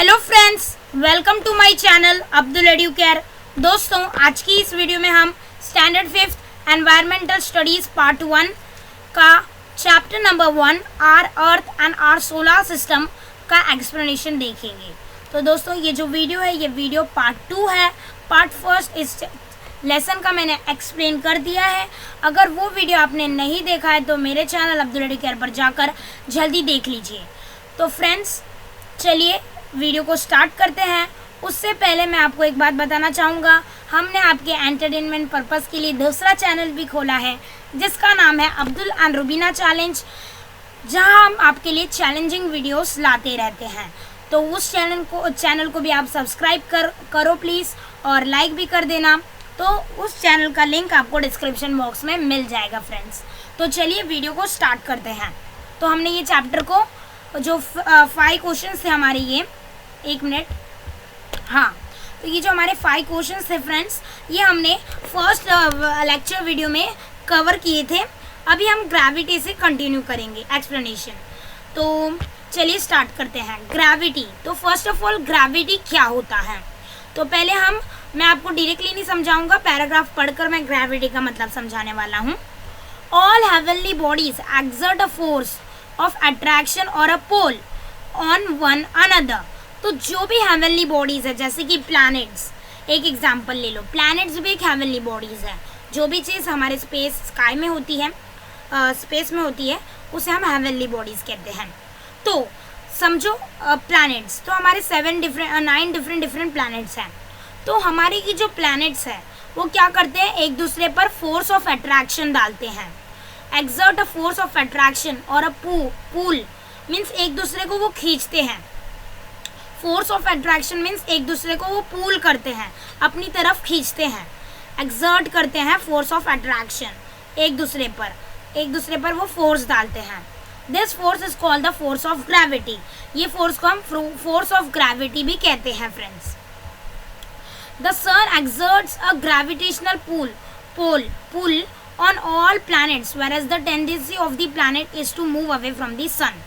Hello friends, welcome to my channel Abdul Educare. दोस्तों, आज की इस वीडियो में हम standard 5th environmental studies part 1 का chapter number 1 our earth and our solar system का एक्सप्लेनेशन देखेंगे। तो दोस्तों, ये जो वीडियो है ये वीडियो पार्ट 2 है। पार्ट 1 इस लेसन का मैंने एक्सप्लेन कर दिया है। अगर वो वीडियो आपने नहीं देखा है तो मेरे चैनल अब्दुल एडुकेयर पर जाकर जल्दी देख लीजिए। तो फ्रेंड्स, चलिए वीडियो को स्टार्ट करते हैं। उससे पहले मैं आपको एक बात बताना चाहूँगा, हमने आपके एंटरटेनमेंट पर्पज़ के लिए दूसरा चैनल भी खोला है जिसका नाम है अब्दुल एंड रुबीना चैलेंज, जहां हम आपके लिए चैलेंजिंग वीडियोस लाते रहते हैं। तो उस चैनल को भी आप सब्सक्राइब करो प्लीज़, और लाइक भी कर देना। तो उस चैनल का लिंक आपको डिस्क्रिप्शन बॉक्स में मिल जाएगा फ्रेंड्स। तो चलिए वीडियो को स्टार्ट करते हैं। तो हमने ये चैप्टर को जो 5 क्वेश्चन थे हमारे, ये एक मिनट, हाँ, तो ये जो हमारे 5 क्वेश्चंस थे फ्रेंड्स, ये हमने फर्स्ट लेक्चर वीडियो में कवर किए थे। अभी हम ग्रेविटी से कंटिन्यू करेंगे एक्सप्लेनेशन। तो चलिए स्टार्ट करते हैं। ग्रेविटी, तो फर्स्ट ऑफ ऑल ग्रेविटी क्या होता है, तो पहले मैं आपको डायरेक्टली नहीं समझाऊंगा, पैराग्राफ पढ़कर मैं ग्रेविटी का मतलब समझाने वाला हूँ। All heavenly bodies exert a force of attraction और अ पुल ऑन वन अनदर। तो जो भी हेवनली बॉडीज़ है, जैसे कि प्लैनेट्स, एक एग्जांपल ले लो, प्लैनेट्स भी एक हेवनली बॉडीज़ है। जो भी चीज़ हमारे स्काई में होती है, स्पेस में होती है, उसे हम हेवनली बॉडीज़ कहते हैं। तो समझो प्लैनेट्स, तो हमारे 9 डिफरेंट प्लैनेट्स हैं। तो हमारे की जो प्लैनेट्स हैं वो क्या करते हैं, एक दूसरे पर फोर्स ऑफ अट्रैक्शन डालते हैं। Exert a force of attraction और अ पुल मीन्स एक दूसरे को वो खींचते हैं। फोर्स ऑफ अट्रैक्शन मीन्स एक दूसरे को वो पुल करते हैं, अपनी तरफ खींचते हैं, एक्सर्ट करते हैं फोर्स ऑफ अट्रैक्शन, एक दूसरे पर वो फोर्स डालते हैं। This force is called the force of gravity. ये फोर्स को हम फोर्स ऑफ ग्रेविटी भी कहते हैं friends. The sun exerts a gravitational pull on all planets, whereas the tendency of the planet is to move away from the sun.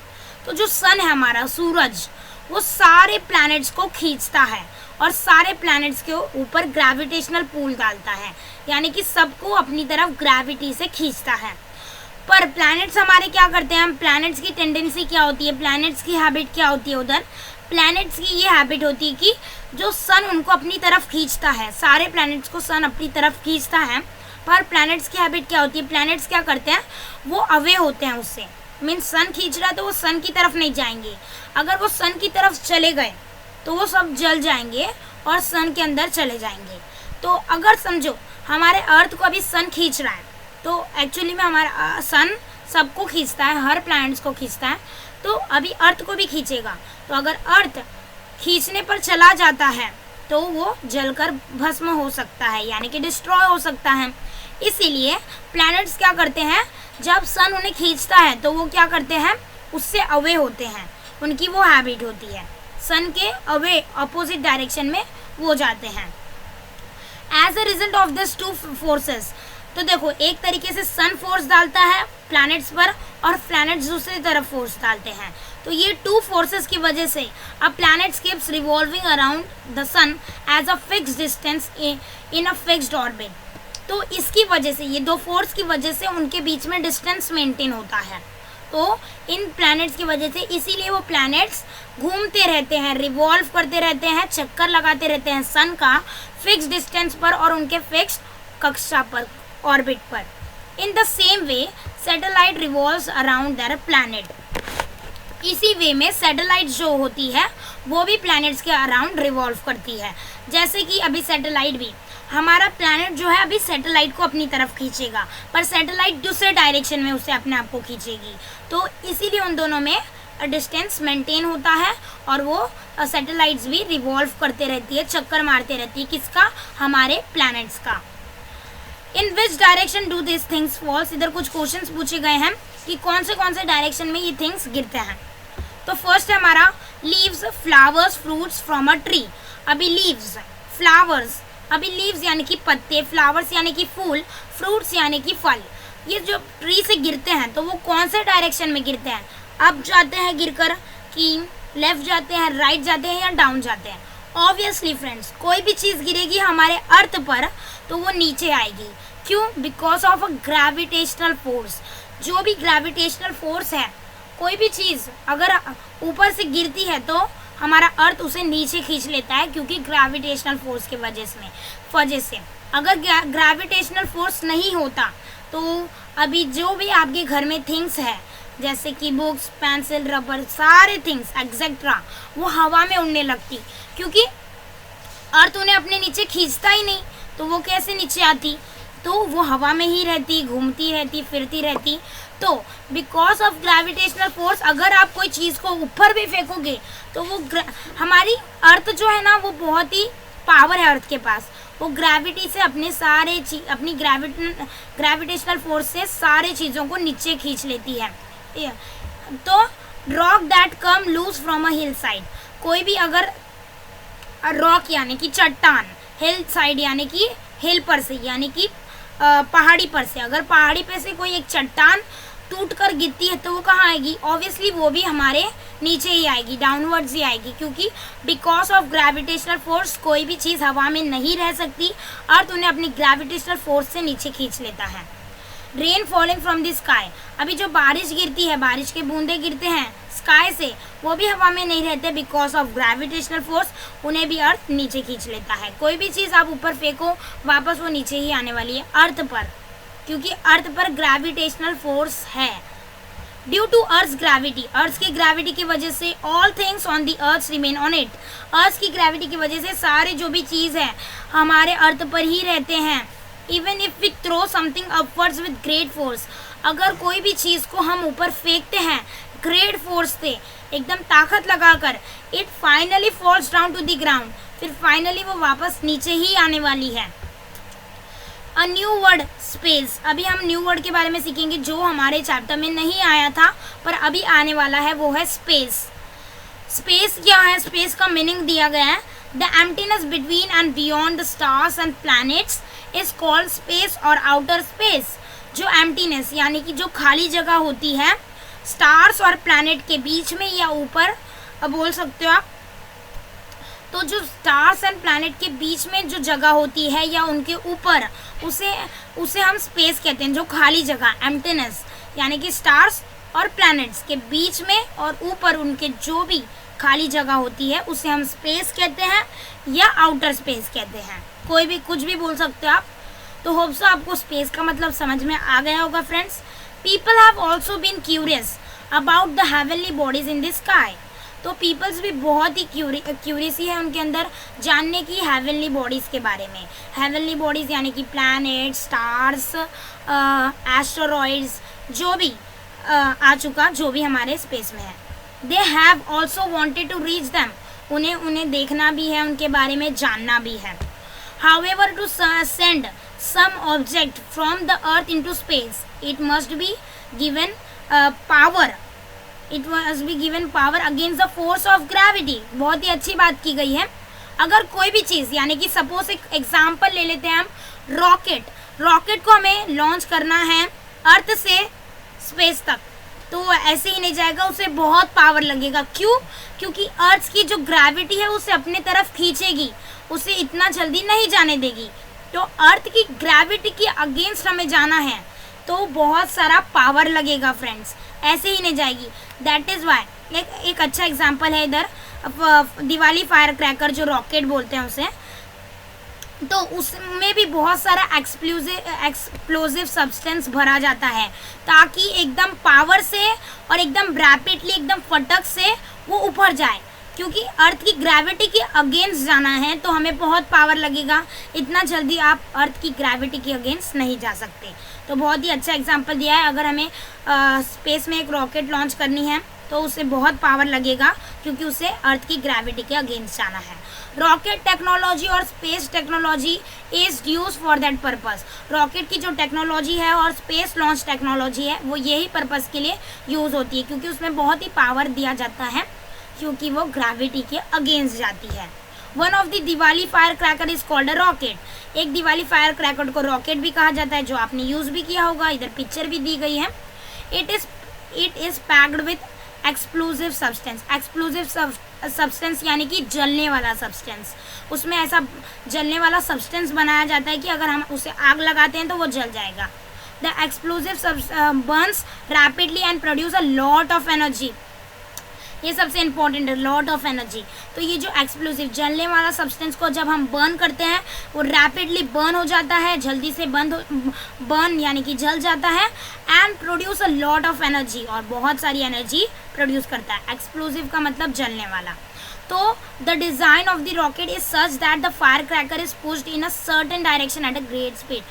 तो जो सन है हमारा सूरज, वो सारे प्लैनेट्स को खींचता है और सारे प्लैनेट्स के ऊपर ग्रेविटेशनल पुल डालता है, यानी कि सबको अपनी तरफ ग्रेविटी से खींचता है। पर प्लैनेट्स हमारे क्या करते हैं, प्लैनेट्स की टेंडेंसी क्या होती है, प्लैनेट्स की हैबिट क्या होती है, उधर प्लैनेट्स की ये हैबिट होती है कि जो सन उनको अपनी तरफ खींचता है, सारे प्लैनेट्स को सन अपनी तरफ खींचता है। पर प्लैनेट्स की हैबिट क्या होती है, प्लैनेट्स क्या करते हैं, वो अवे होते हैं उससे। मीन्स सन खींच रहा है तो वो सन की तरफ नहीं जाएंगे। अगर वो सन की तरफ चले गए तो वो सब जल जाएंगे और सन के अंदर चले जाएंगे। तो अगर समझो हमारे अर्थ को अभी सन खींच रहा है, तो एक्चुअली में हमारा सन सबको खींचता है, हर प्लैनेट्स को खींचता है, तो अभी अर्थ को भी खींचेगा। तो अगर अर्थ खींचने पर चला जाता है तो वो जलकर भस्म हो सकता है, यानी कि डिस्ट्रॉय हो सकता है। इसीलिए प्लैनेट्स क्या करते हैं, जब सन उन्हें खींचता है तो वो क्या करते हैं, उससे अवे होते हैं। उनकी वो हैबिट होती है, सन के अवे अपोजिट डायरेक्शन में वो जाते हैं। As a result of this 2 forces, तो देखो एक तरीके से सन फोर्स डालता है प्लैनेट्स पर और प्लैनेट्स दूसरी तरफ फोर्स डालते हैं। तो ये 2 फोर्सेस की वजह से a planet keeps revolving around the sun as a fixed distance in a fixed orbit. तो इसकी वजह से, ये 2 फोर्स की वजह से उनके बीच में डिस्टेंस मेंटेन होता है। तो इन प्लैनेट्स की वजह से, इसीलिए वो प्लैनेट्स घूमते रहते हैं, रिवॉल्व करते रहते हैं, चक्कर लगाते रहते हैं सन का फिक्स्ड डिस्टेंस पर और उनके फिक्स्ड कक्षा पर, ऑर्बिट पर। In the same way satellite revolves around their planet. इसी वे में सैटेलाइट जो होती है वो भी प्लैनेट्स के अराउंड रिवॉल्व करती है। जैसे कि अभी सैटेलाइट भी, हमारा प्लैनेट जो है अभी सैटेलाइट को अपनी तरफ खींचेगा, पर सैटेलाइट दूसरे डायरेक्शन में उसे अपने आप को खींचेगी। तो इसीलिए उन दोनों में डिस्टेंस मेंटेन होता है और वो सैटेलाइट्स भी रिवॉल्व करते रहती है, चक्कर मारते रहती है, किसका, हमारे प्लैनेट्स का। In which direction do this things falls, इधर कुछ क्वेश्चंस पूछे गए हैं कि कौन से डायरेक्शन में ये थिंग्स गिरते हैं। तो फर्स्ट है हमारा leaves, flowers, fruits from a tree. अभी लीव्स, फ्लावर्स, अभी लीव्स यानी कि पत्ते, फ्लावर्स यानी कि फूल, फ्रूट्स यानी कि फल, ये जो ट्री से गिरते हैं तो वो कौन से डायरेक्शन में गिरते हैं। अब जाते हैं गिरकर कि लेफ्ट जाते हैं, राइट जाते हैं या डाउन जाते हैं? ऑब्वियसली फ्रेंड्स, कोई भी चीज़ गिरेगी हमारे अर्थ पर तो वो नीचे आएगी। क्यों? Because of a gravitational force. जो भी ग्रेविटेशनल फोर्स है, कोई भी चीज़ अगर ऊपर से गिरती है तो हमारा अर्थ उसे नीचे खींच लेता है, क्योंकि ग्रेविटेशनल फोर्स की वजह से। अगर ग्रेविटेशनल फोर्स नहीं होता तो अभी जो भी आपके घर में थिंग्स है, जैसे कि बुक्स, पेंसिल, रबर, सारे थिंग्स एक्सेट्रा, वो हवा में उड़ने लगती, क्योंकि अर्थ उन्हें अपने नीचे खींचता ही नहीं, तो वो कैसे नीचे आती? तो वो हवा में ही रहती, घूमती रहती, फिरती रहती। तो बिकॉज ऑफ ग्रेविटेशनल फोर्स अगर आप कोई चीज़ को ऊपर भी फेंकोगे तो वो हमारी अर्थ जो है ना, वो बहुत ही पावर है अर्थ के पास। वो ग्रेविटी से अपनी ग्रेविटेशनल फोर्स से सारे चीज़ों को नीचे खींच लेती है। तो rock that come loose from a hill side, कोई भी अगर रॉक यानी कि चट्टान, हिल साइड यानी कि हिल पर से, यानी कि पहाड़ी पर से, अगर पहाड़ी पे से कोई एक चट्टान टूट कर गिरती है तो वो कहाँ आएगी? ऑब्वियसली वो भी हमारे नीचे ही आएगी, डाउनवर्ड्स ही आएगी, क्योंकि बिकॉज ऑफ ग्रेविटेशनल फोर्स कोई भी चीज़ हवा में नहीं रह सकती, अर्थ उन्हें अपनी ग्रेविटेशनल फोर्स से नीचे खींच लेता है। Rain falling from the sky, अभी जो बारिश गिरती है, बारिश के बूंदे गिरते हैं स्काई से, वो भी हवा में नहीं रहते, बिकॉज ऑफ ग्रेविटेशनल फोर्स उन्हें भी अर्थ नीचे खींच लेता है। कोई भी चीज़ आप ऊपर फेंको वापस वो नीचे ही आने वाली है अर्थ पर, क्योंकि अर्थ पर ग्रेविटेशनल फोर्स है। Due to earth gravity, earth की ग्रेविटी की वजह से all things on the earth remain on it, earth की ग्रेविटी की वजह से सारे जो भी चीज़ है हमारे अर्थ पर ही रहते हैं। Even if we throw something upwards with great force, अगर कोई भी चीज़ को हम ऊपर फेंकते हैं ग्रेट फोर्स से, एकदम ताकत लगाकर, it finally falls down to the ground, फिर फाइनली वो वापस नीचे ही आने वाली है। अ न्यू वर्ड स्पेस, अभी हम न्यू वर्ड के बारे में सीखेंगे जो हमारे चैप्टर में नहीं आया था पर अभी आने वाला है, वो है स्पेस। स्पेस क्या है? स्पेस का मीनिंग दिया गया है, the emptiness between and beyond the stars and planets is called space और आउटर स्पेस। जो एम्प्टीनेस यानी कि जो खाली जगह होती है स्टार्स और प्लैनेट के बीच में या ऊपर बोल सकते हो आप, तो जो स्टार्स एंड प्लैनेट के बीच में जो जगह होती है या उनके ऊपर, उसे हम स्पेस कहते हैं। जो खाली जगह एम्प्टीनेस यानी कि स्टार्स और प्लैनेट्स के बीच में और ऊपर उनके जो भी खाली जगह होती है उसे हम स्पेस कहते हैं या आउटर स्पेस कहते हैं। कोई भी कुछ भी बोल सकते हो आप। तो होप सो आपको स्पेस का मतलब समझ में आ गया होगा friends. People have also been curious about the heavenly bodies in the sky, तो पीपल्स भी बहुत ही क्यूरियसी है उनके अंदर जानने की हेवनली बॉडीज़ के बारे में। हेवनली बॉडीज़ यानी कि प्लैनेट, स्टार्स, एस्टेरॉइड्स, जो भी आ चुका, जो भी हमारे स्पेस में है। They have also wanted to reach them, उन्हें देखना भी है, उनके बारे में जानना भी है। However, to send some object from the earth into space, it must be given power. It must be given power against the force of gravity. बहुत ही अच्छी बात की गई है। अगर कोई भी चीज़, यानी कि सपोज एक एग्जाम्पल ले लेते हैं हम, रॉकेट को हमें लॉन्च करना है अर्थ से स्पेस तक, तो वो ऐसे ही नहीं जाएगा, उसे बहुत पावर लगेगा। क्यों? क्योंकि अर्थ की जो ग्रेविटी है उसे अपने तरफ खींचेगी, उसे इतना जल्दी नहीं जाने देगी। तो अर्थ की ग्रेविटी के अगेंस्ट हमें जाना है तो बहुत सारा पावर लगेगा फ्रेंड्स, ऐसे ही नहीं जाएगी। दैट इज़ वाई एक अच्छा एग्जांपल है इधर दिवाली फायर क्रैकर, जो रॉकेट बोलते हैं उसे, तो उसमें भी बहुत सारा एक्सप्लोजिव सब्सटेंस भरा जाता है ताकि एकदम पावर से और एकदम रैपिडली, एकदम फटक से वो ऊपर जाए। क्योंकि अर्थ की ग्रेविटी के अगेंस्ट जाना है तो हमें बहुत पावर लगेगा, इतना जल्दी आप अर्थ की ग्रेविटी के अगेंस्ट नहीं जा सकते। तो बहुत ही अच्छा एग्जांपल दिया है। अगर हमें स्पेस में एक रॉकेट लॉन्च करनी है तो उसे बहुत पावर लगेगा, क्योंकि उसे अर्थ की ग्रेविटी के अगेंस्ट जाना है। रॉकेट टेक्नोलॉजी और space technology is use for that purpose. Rocket की जो टेक्नोलॉजी है और स्पेस लॉन्च टेक्नोलॉजी है वो यही पर्पस के लिए यूज़ होती है, क्योंकि उसमें बहुत ही पावर दिया जाता है, क्योंकि वो ग्रेविटी के अगेंस्ट जाती है। One of the Diwali fire cracker is called a rocket. एक दिवाली फायर क्रैकर को रॉकेट भी कहा जाता है, जो आपने यूज़ भी किया होगा, इधर पिक्चर भी दी गई है। It is packed with explosive substance यानी कि जलने वाला सब्सटेंस, उसमें ऐसा जलने वाला सब्सटेंस बनाया जाता है कि अगर हम उसे आग लगाते हैं तो वो जल जाएगा। The explosive Burns rapidly and produce a lot of energy, ये सबसे इंपॉर्टेंट है, लॉट ऑफ एनर्जी। तो ये जो एक्सप्लोसिव जलने वाला सब्सटेंस को जब हम बर्न करते हैं वो रैपिडली बर्न हो जाता है, जल्दी से बर्न यानी कि जल जाता है, and produce a lot of energy, और बहुत सारी एनर्जी प्रोड्यूस करता है। एक्सप्लोसिव का मतलब जलने वाला। तो the design of the rocket is such that the fire cracker is pushed in a certain direction at a great speed.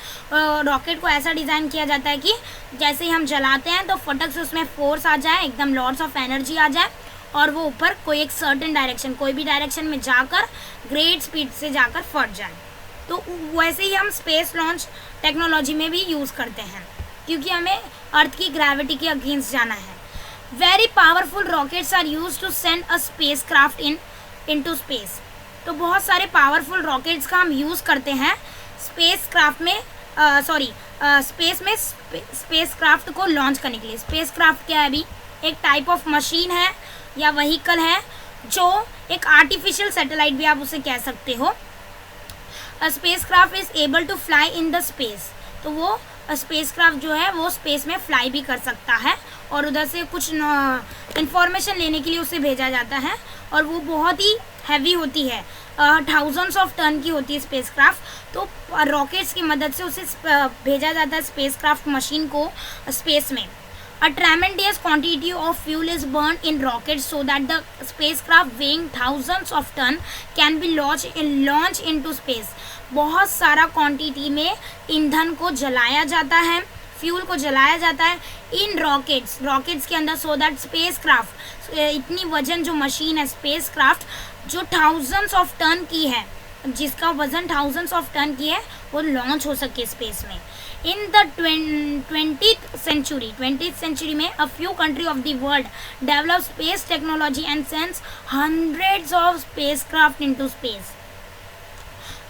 Rocket को ऐसा डिज़ाइन किया जाता है कि जैसे ही हम जलाते हैं तो फटक से उसमें फोर्स आ जाए, एकदम लॉट्स ऑफ एनर्जी आ जाए, और वो ऊपर कोई एक सर्टेन डायरेक्शन, कोई भी डायरेक्शन में जाकर ग्रेट स्पीड से जाकर फट जाए। तो वैसे ही हम स्पेस लॉन्च टेक्नोलॉजी में भी यूज़ करते हैं, क्योंकि हमें अर्थ की ग्रेविटी के अगेंस्ट जाना है। Very powerful rockets are use to send a space craft into space. तो बहुत सारे पावरफुल रॉकेट्स का हम यूज़ करते हैं स्पेस क्राफ्ट में, स्पेस में स्पेस क्राफ्ट को लॉन्च करने के लिए। स्पेस क्राफ्ट क्या है? अभी एक टाइप ऑफ मशीन है या व्हीकल है, जो एक आर्टिफिशियल सैटेलाइट भी आप उसे कह सकते हो। Space craft is able to fly in the space. तो वो स्पेस क्राफ्ट जो है वो स्पेस में फ्लाई भी कर सकता है, और उधर से कुछ इंफॉर्मेशन लेने के लिए उसे भेजा जाता है, और वो बहुत ही हैवी होती है, थाउजेंड्स ऑफ टन की होती है स्पेस क्राफ्ट। तो रॉकेट्स की मदद से उसे भेजा जाता है स्पेस क्राफ्ट मशीन को स्पेस में। A tremendous quantity of fuel is burned in rockets so that the spacecraft weighing thousands of ton can be launched into space. बहुत सारा क्वांटिटी में ईंधन को जलाया जाता है, फ्यूल को जलाया जाता है इन रॉकेट्स के अंदर, सो दैट स्पेस क्राफ्ट, इतनी वजन जो मशीन है स्पेस क्राफ्ट जो थाउजेंड्स ऑफ टन की है, जिसका वजन थाउजेंड्स ऑफ टन की है, वो लॉन्च हो सके स्पेस में। इन द 20th century में a few countries of the world develop space technology and sends hundreds of spacecraft into space.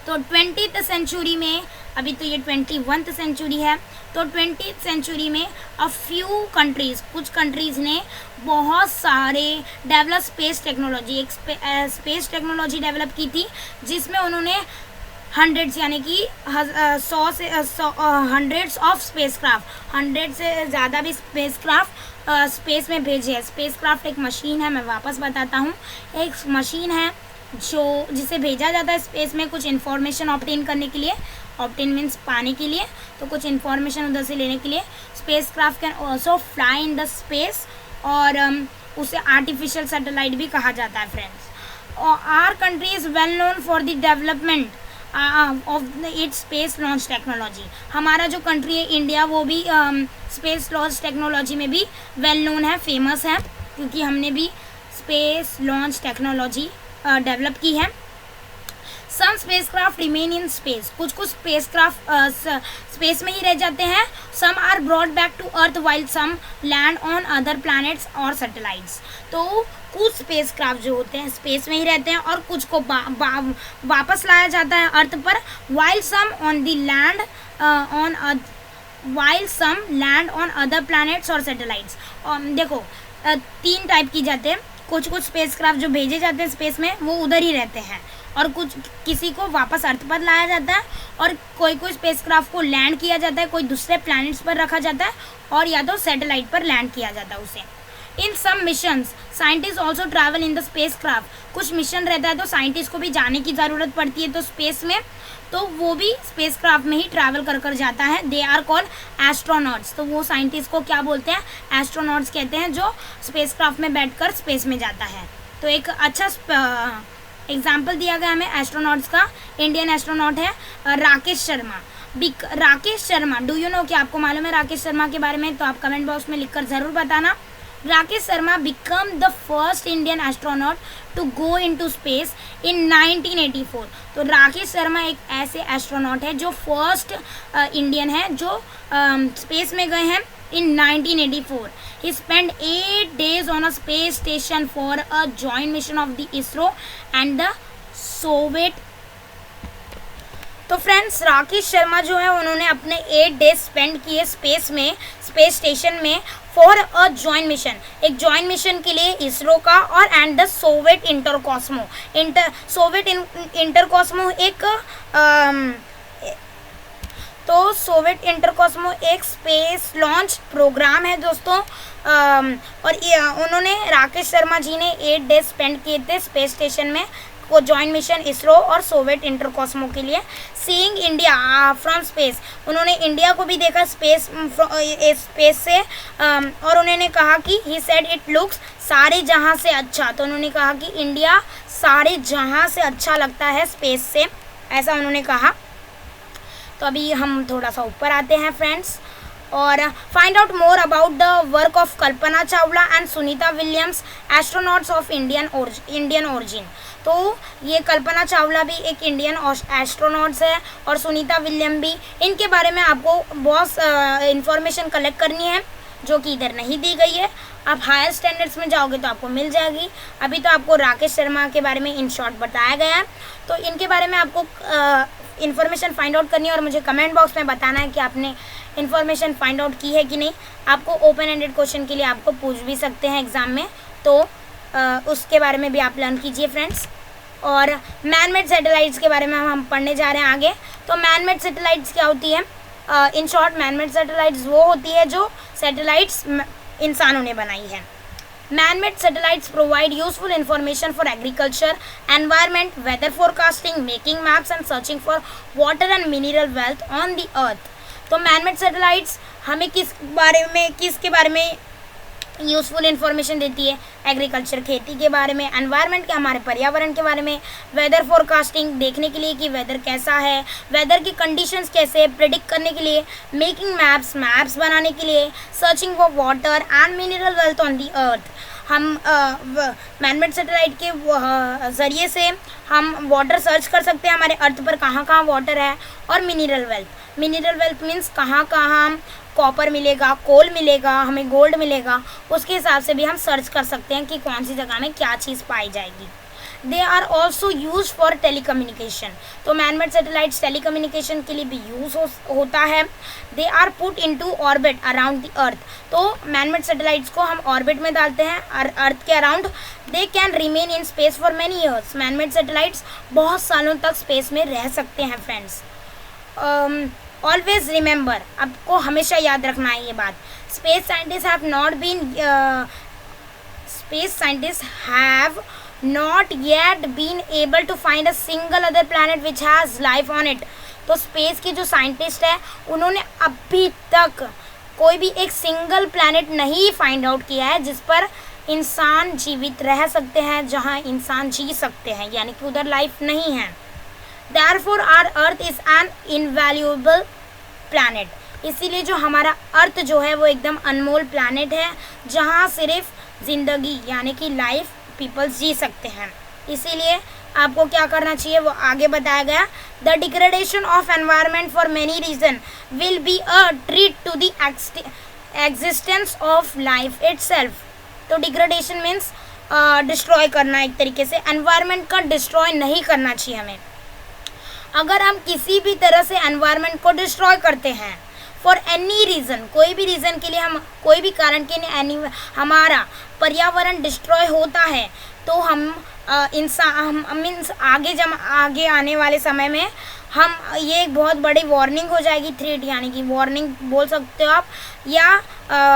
तो 20th सेंचुरी में, अभी तो ये 21st सेंचुरी है, तो 20th सेंचुरी में अ फ्यू कंट्रीज़, कुछ कंट्रीज़ ने बहुत सारे डेवलप स्पेस टेक्नोलॉजी, एक स्पेस टेक्नोलॉजी डेवलप की थी, जिसमें उन्होंने हंड्रेड्स यानी कि 100 से हंड्रेड्स ऑफ स्पेस क्राफ्ट, 100 से ज़्यादा भी स्पेस क्राफ्ट स्पेस में भेजे हैं। स्पेस क्राफ्ट एक मशीन है, मैं वापस बताता हूँ, एक मशीन है जिसे भेजा जाता है स्पेस में कुछ इन्फॉर्मेशन ऑब्टेन करने के लिए, ऑब्टेन मीन्स पाने के लिए, तो कुछ इन्फॉर्मेशन उधर से लेने के लिए। Space craft can also fly in the space, और उसे आर्टिफिशियल सैटेलाइट भी कहा जाता है friends. Our country is well known for the development of its space launch technology. हमारा जो कंट्री है इंडिया, वो भी स्पेस लॉन्च टेक्नोलॉजी में भी वेल नोन है, फेमस है, क्योंकि हमने भी स्पेस लॉन्च टेक्नोलॉजी डेवलप की है। Some space craft remain in space, कुछ स्पेस क्राफ्ट स्पेस में ही रह जाते हैं। Some are brought back to earth while some land on other planets और सैटेलाइट्स। तो कुछ स्पेस क्राफ्ट जो होते हैं स्पेस में ही रहते हैं, और कुछ को वापस लाया जाता है अर्थ पर, while some on the land while some land on other planets और सैटेलाइट्स। देखो 3 टाइप की जाते हैं, कुछ स्पेस क्राफ्ट जो भेजे जाते हैं स्पेस में वो उधर ही रहते हैं, और कुछ किसी को वापस अर्थ पर लाया जाता है, और कोई स्पेस क्राफ्ट को लैंड किया जाता है, कोई दूसरे प्लैनेट्स पर रखा जाता है, और या तो सैटेलाइट पर लैंड किया जाता है उसे। In some missions scientist also travel in the spacecraft. कुछ मिशन रहता है तो साइंटिस्ट को भी जाने की ज़रूरत पड़ती है तो स्पेस में, तो वो भी स्पेस क्राफ्ट में ही ट्रैवल कर जाता है। They are called astronauts. तो वो साइंटिस्ट को क्या बोलते हैं? एस्ट्रोनॉट्स कहते हैं, जो स्पेस क्राफ्ट में बैठकर स्पेस में जाता है। तो एक अच्छा एग्जाम्पल दिया गया हमें एस्ट्रोनॉट्स का। इंडियन एस्ट्रोनॉट है Rakesh Sharma. Rakesh Sharma, do you know, क्या आपको मालूम है राकेश शर्मा के बारे में? तो आप कमेंट बॉक्स में लिखकर ज़रूर बताना। Rakesh Sharma become the first Indian astronaut to go into space in 1984। तो राकेश शर्मा एक ऐसे एस्ट्रोनॉट है जो फर्स्ट इंडियन है जो स्पेस में गए हैं in 1984. He spent 8 days on a space station for a joint mission of the ISRO and the तो फ्रेंड्स राकेश शर्मा जो है उन्होंने अपने 8 डेज स्पेंड किए स्पेस स्टेशन में फॉर अ जॉइंट मिशन, एक जॉइंट मिशन के लिए इसरो का और एंड द सोवियत इंटरकॉस्मो तो सोवियत इंटरकॉस्मो एक स्पेस लॉन्च प्रोग्राम है दोस्तों। और उन्होंने राकेश शर्मा जी ने 8 डेज स्पेंड किए थे स्पेस स्टेशन में को जॉइंट मिशन इसरो और सोवियत इंटरकॉस्मो के लिए। सीइंग इंडिया फ्रॉम स्पेस, उन्होंने इंडिया को भी देखा स्पेस से और उन्होंने कहा कि ही सेड इट लुक्स सारे जहां से अच्छा, तो उन्होंने कहा कि इंडिया सारे जहां से अच्छा लगता है स्पेस से, ऐसा उन्होंने कहा। तो अभी हम थोड़ा सा ऊपर आते हैं फ्रेंड्स और find out more about the work of Kalpana Chawla and Sunita Williams astronauts of Indian origin. तो ये कल्पना चावला भी एक इंडियन एस्ट्रोनॉट्स है और सुनीता विलियम भी, इनके बारे में आपको बहुत इंफॉर्मेशन कलेक्ट करनी है जो कि इधर नहीं दी गई है। आप हायर स्टैंडर्ड्स में जाओगे तो आपको मिल जाएगी। अभी तो आपको राकेश शर्मा के बारे में इन शॉर्ट बताया गया है, तो इनके बारे में आपको इन्फॉर्मेशन फाइंड आउट करनी है और मुझे कमेंट बॉक्स में बताना है कि आपने इन्फॉर्मेशन फाइंड आउट की है कि नहीं। आपको ओपन एंडेड क्वेश्चन के लिए आपको पूछ भी सकते हैं एग्ज़ाम में, तो उसके बारे में भी आप लर्न कीजिए फ्रेंड्स। और मैन मेड सैटेलाइट्स के बारे में हम पढ़ने जा रहे हैं आगे। तो मैन मेड सैटेलाइट्स क्या होती है? In short man made satellites वो होती है जो सैटेलाइट्स इंसानों ने बनाई है। Man-made satellites provide useful information for agriculture, environment, weather forecasting, making maps and searching for water and mineral wealth on the earth। तो man-made satellites हमें किसके बारे में यूज़फुल इन्फॉर्मेशन देती है? एग्रीकल्चर, खेती के बारे में, एनवायरनमेंट के हमारे पर्यावरण के बारे में, वेदर फोरकास्टिंग देखने के लिए कि वेदर कैसा है, वेदर की कंडीशंस कैसे है प्रेडिक्ट करने के लिए, मेकिंग मैप्स बनाने के लिए, searching for water and mineral wealth on the earth. हम मैनमेड सैटेलाइट के ज़रिए से हम वाटर सर्च कर सकते हैं हमारे अर्थ पर कहाँ कहाँ वाटर है, और मिनरल वेल्थ मीन्स कहाँ कहाँ कॉपर मिलेगा, कोल मिलेगा, हमें गोल्ड मिलेगा, उसके हिसाब से भी हम सर्च कर सकते हैं कि कौन सी जगह में क्या चीज़ पाई जाएगी। They are also use for telecommunication. तो मैनमेड सैटेलाइट्स टेलीकम्युनिकेशन के लिए भी यूज़ होता है। They are put into orbit around the earth. तो मैनमेड सैटेलाइट्स को हम ऑर्बिट में डालते हैं अर्थ के around. They can remain in space for many years. Manmade satellites बहुत सालों तक स्पेस में रह सकते हैं फ्रेंड्स। ऑलवेज रिमेंबर, आपको हमेशा याद रखना है ये बात, space scientist have not yet been able to find a single other planet which has life on it। तो स्पेस के जो साइंटिस्ट है उन्होंने अभी तक कोई भी एक सिंगल प्लैनेट नहीं फाइंड आउट किया है जिस पर इंसान जीवित रह सकते हैं, जहां इंसान जी सकते हैं, यानी कि उधर लाइफ नहीं है। Therefore our Earth is an invaluable planet। इसीलिए जो हमारा अर्थ जो है वो एकदम अनमोल प्लैनेट है जहां सिर्फ जिंदगी यानी कि लाइफ पीपल्स जी सकते हैं। इसीलिए आपको क्या करना चाहिए वो आगे बताया गया। The degradation of environment for many reason will be a treat to the existence of life itself. तो डिग्रेडेशन मीन्स डिस्ट्रॉय करना, एक तरीके से एनवायरनमेंट का डिस्ट्रॉय नहीं करना चाहिए हमें। अगर हम किसी भी तरह से एनवायरनमेंट को डिस्ट्रॉय करते हैं फॉर एनी रीज़न, कोई भी रीज़न के लिए, हम कोई भी कारण के लिए हमारा पर्यावरण डिस्ट्रॉय होता है, तो हम मीन्स आगे आने वाले समय में हम ये एक बहुत बड़ी वार्निंग हो जाएगी, थ्रेट यानी कि वार्निंग बोल सकते हो आप, या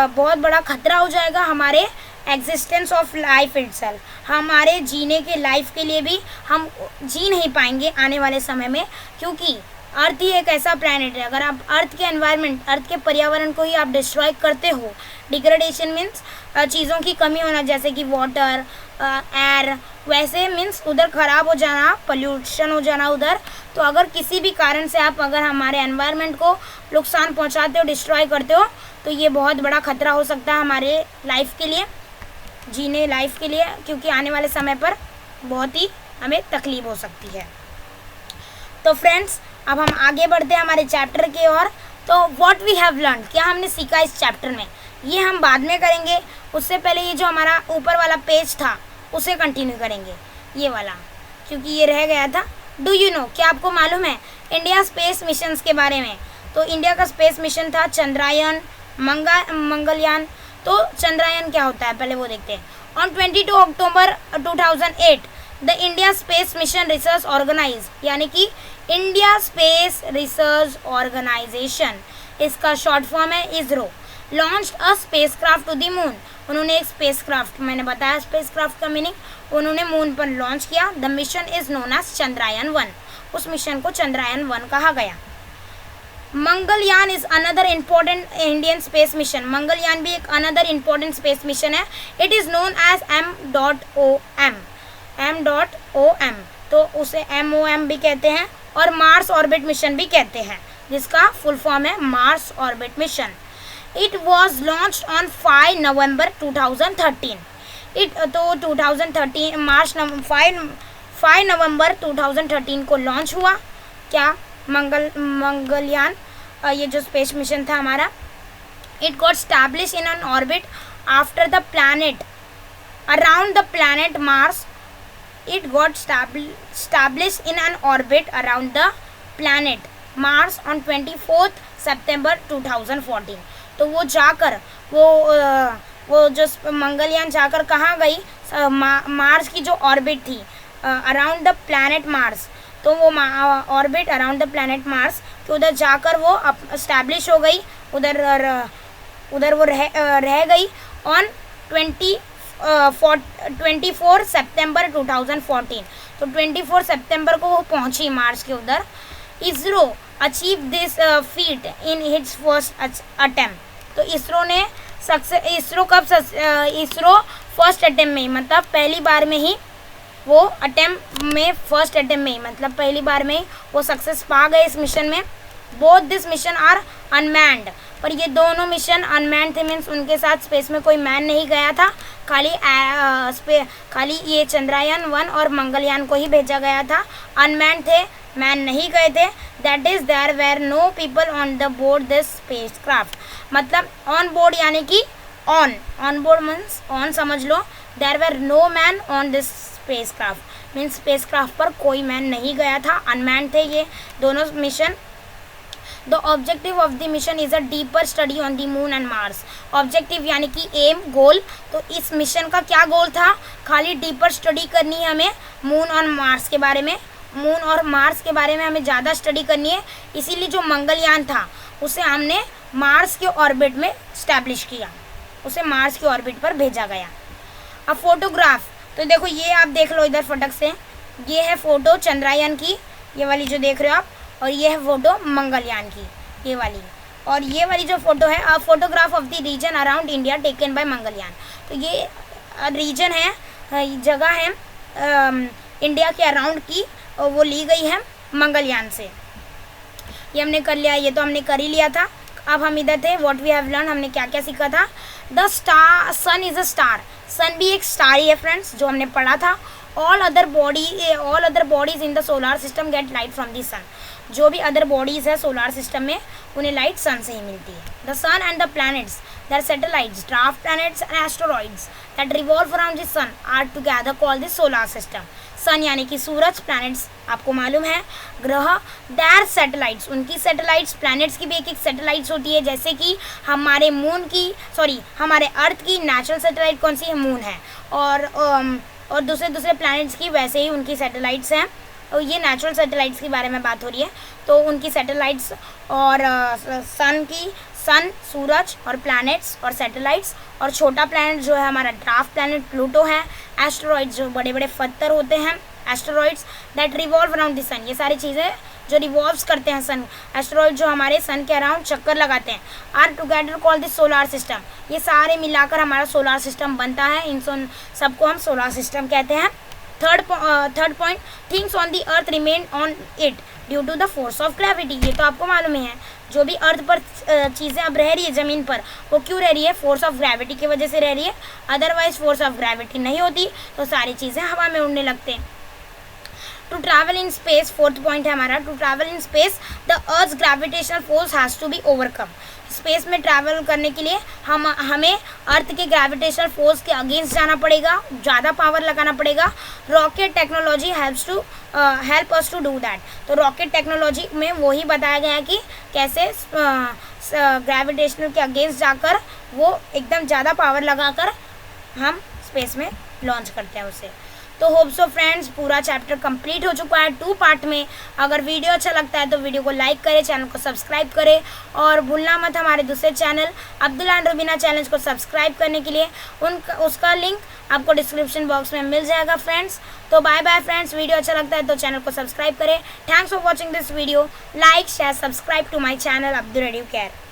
बहुत बड़ा खतरा हो जाएगा हमारे एग्जिस्टेंस ऑफ लाइफ इटसेल्फ। हमारे जीने के लाइफ के लिए भी हम जी नहीं पाएंगे आने वाले समय में, क्योंकि अर्थ ही एक ऐसा प्लैनेट है। अगर आप अर्थ के एनवायरनमेंट, अर्थ के पर्यावरण को ही आप डिस्ट्रॉय करते हो, डिग्रेडेशन मीन्स चीज़ों की कमी होना, जैसे कि वाटर, एयर, वैसे मीन्स उधर ख़राब हो जाना, पोल्यूशन हो जाना उधर। तो अगर किसी भी कारण से आप अगर हमारे एनवायरनमेंट को नुकसान पहुंचाते हो, डिस्ट्रॉय करते हो, तो ये बहुत बड़ा खतरा हो सकता है हमारे लाइफ के लिए, जीने लाइफ के लिए, क्योंकि आने वाले समय पर बहुत ही हमें तकलीफ हो सकती है। तो फ्रेंड्स अब हम आगे बढ़ते हैं हमारे चैप्टर की ओर। तो व्हाट वी हैव लर्न, क्या हमने सीखा इस चैप्टर में, ये हम बाद में करेंगे। उससे पहले ये जो हमारा ऊपर वाला पेज था उसे कंटिन्यू करेंगे, ये वाला, क्योंकि ये रह गया था। डू यू नो, क्या आपको मालूम है इंडिया स्पेस मिशंस के बारे में। तो इंडिया का स्पेस मिशन था चंद्रयान, मंगलयान। तो चंद्रयान क्या होता है पहले वो देखते हैं। On 22 October 2008 the India space mission research organize, यानी कि इंडिया स्पेस रिसर्च ऑर्गेनाइजेशन, इसका शॉर्ट फॉर्म है ISRO, launched a spacecraft to the moon. उन्होंने एक स्पेसक्राफ्ट, मैंने बताया स्पेसक्राफ्ट का मीनिंग, उन्होंने मून पर लॉन्च किया। The mission is known as Chandrayaan 1, उस मिशन को चंद्रयान 1 कहा गया। Mangalyaan is another important Indian space mission, Mangalyaan भी एक अनदर इम्पोर्टेंट स्पेस मिशन है। It is known as M.OM, तो उसे MOM भी कहते हैं और मार्स ऑर्बिट मिशन भी कहते हैं, जिसका फुल फॉर्म है Mars orbit mission. It was launch on 5 नवंबर 2013। तो 2013 5 नवंबर 2013 को लॉन्च हुआ क्या, मंगलयान, ये जो स्पेस मिशन था हमारा। It got establish in an orbit after the planet around the planet Mars. It got established in an orbit around the planet Mars on 24th September 2014। तो वो जाकर वो जो मंगलयान जाकर कहाँ गई, मार्स की जो ऑर्बिट थी अराउंड द प्लैनेट मार्स, तो वो orbit around the planet Mars तो उधर जाकर वो एस्टैब्लिश हो गई, उधर वो रह गई ऑन 24 सितंबर 2014। तो 24 सितंबर को वो पहुंची मार्स के उधर। ISRO achieve this feet in its first attempt. तो इसरो फर्स्ट अटेम्प्ट में ही, मतलब पहली बार में ही वो अटेम्प्ट में, फर्स्ट अटेम्प्ट में ही, मतलब पहली बार में ही वो सक्सेस पा गए इस मिशन में। Both this mission are unmanned, पर ये दोनों मिशन अनमैन थे, मीन्स उनके साथ स्पेस में कोई मैन नहीं गया था, खाली ये चंद्रयान 1 और मंगलयान को ही भेजा गया था। अनमैन थे, मैन नहीं गए थे। That is there were no people on the board this spacecraft, मतलब ऑन बोर्ड यानी कि ऑन बोर्ड मीन्स ऑन समझ लो। There were no man on this spacecraft means spacecraft पर कोई मैन नहीं गया था, अनमैन थे ये दोनों mission. The objective of the mission is a deeper study on the moon and Mars. Objective यानी कि एम, गोल। तो इस मिशन का क्या गोल था, खाली डीपर स्टडी करनी है हमें मून और मार्स के बारे में, मून और मार्स के बारे में हमें ज़्यादा स्टडी करनी है। इसीलिए जो मंगलयान था उसे हमने मार्स के ऑर्बिट में स्टैब्लिश किया, उसे मार्स के ऑर्बिट पर भेजा गया। अब फोटोग्राफ, तो देखो ये आप देख लो इधर फटक से, ये है फ़ोटो चंद्रयान की, ये वाली जो देख रहे हो आप, और ये है फ़ोटो मंगलयान की, ये वाली। और ये वाली जो फ़ोटो है, a photograph of the region around India taken by Mangalyaan. तो ये रीजन है, जगह है इंडिया के अराउंड की, और वो ली गई है मंगलयान से। ये हमने कर लिया, ये तो हमने कर ही लिया था। अब हम इधर थे, व्हाट वी हैव लर्न, हमने क्या क्या सीखा था। The sun is a star, sun भी एक स्टार ही है फ्रेंड्स, जो हमने पढ़ा था। All other bodies in the solar system get light from the sun. जो भी अदर बॉडीज़ है सोलार सिस्टम में, उन्हें लाइट सन से ही मिलती है। The sun and the planets, their satellites, dwarf planets and asteroids that revolve around the sun are together called the solar system. Sun यानी कि सूरज, प्लैनेट्स आपको मालूम है ग्रह, देयर सैटेलाइट्स, उनकी सैटेलाइट्स, प्लैनेट्स की भी एक एक सैटेलाइट्स होती है, जैसे कि हमारे हमारे अर्थ की नेचुरल सैटेलाइट कौन सी है, मून है, और दूसरे प्लैनेट्स की वैसे ही उनकी सैटेलाइट्स हैं। और ये नेचुरल सैटेलाइट्स के बारे में बात हो रही है, तो उनकी सैटेलाइट्स और सन, सूरज और प्लैनेट्स और सैटेलाइट्स, और छोटा प्लैनेट जो है हमारा ड्वार्फ प्लैनेट प्लूटो है। एस्टेरॉइड्स जो बड़े बड़े पत्थर होते हैं, asteroids that revolve around the sun, ये सारी चीज़ें जो रिवॉल्व्स करते हैं सन, एस्टेरॉइड जो हमारे सन के अराउंड चक्कर लगाते हैं, are together called the solar system. ये सारे मिलाकर हमारा सोलार सिस्टम बनता है, इन सबको हम सोलार सिस्टम कहते हैं। Third point, things on the earth remain on it due to the force of gravity. ये तो आपको मालूम ही है, जो भी अर्थ पर चीज़ें अब रह रही है ज़मीन पर, वो क्यों रह रही है, फोर्स ऑफ ग्रेविटी की वजह से रह रही है। अदरवाइज फोर्स ऑफ ग्रेविटी नहीं होती तो सारी चीज़ें हवा में उड़ने लगते हैं। To travel in space, fourth point है हमारा, to travel in space the earth gravitational force has to be overcome. Space में ट्रैवल करने के लिए हमें अर्थ के ग्रेविटेशनल फोर्स के अगेंस्ट जाना पड़ेगा, ज़्यादा पावर लगाना पड़ेगा। Rocket technology help us to do that. तो रॉकेट टेक्नोलॉजी में वही बताया गया है कि कैसे ग्रेविटेशनल के अगेंस्ट जाकर वो एकदम ज़्यादा पावर लगाकर हम स्पेस में लॉन्च करते हैं उसे। तो होप सो फ्रेंड्स, पूरा चैप्टर कंप्लीट हो चुका है 2 पार्ट में। अगर वीडियो अच्छा लगता है तो वीडियो को लाइक करें, चैनल को सब्सक्राइब करें और भूलना मत हमारे दूसरे channel Abdul and Rubina channel को सब्सक्राइब करने के लिए उसका लिंक आपको डिस्क्रिप्शन बॉक्स में मिल जाएगा फ्रेंड्स। तो बाय बाय फ्रेंड्स, वीडियो अच्छा लगता है तो चैनल को सब्सक्राइब करें। Thanks for watching this video. Like share subscribe to my channel Abdul Educare.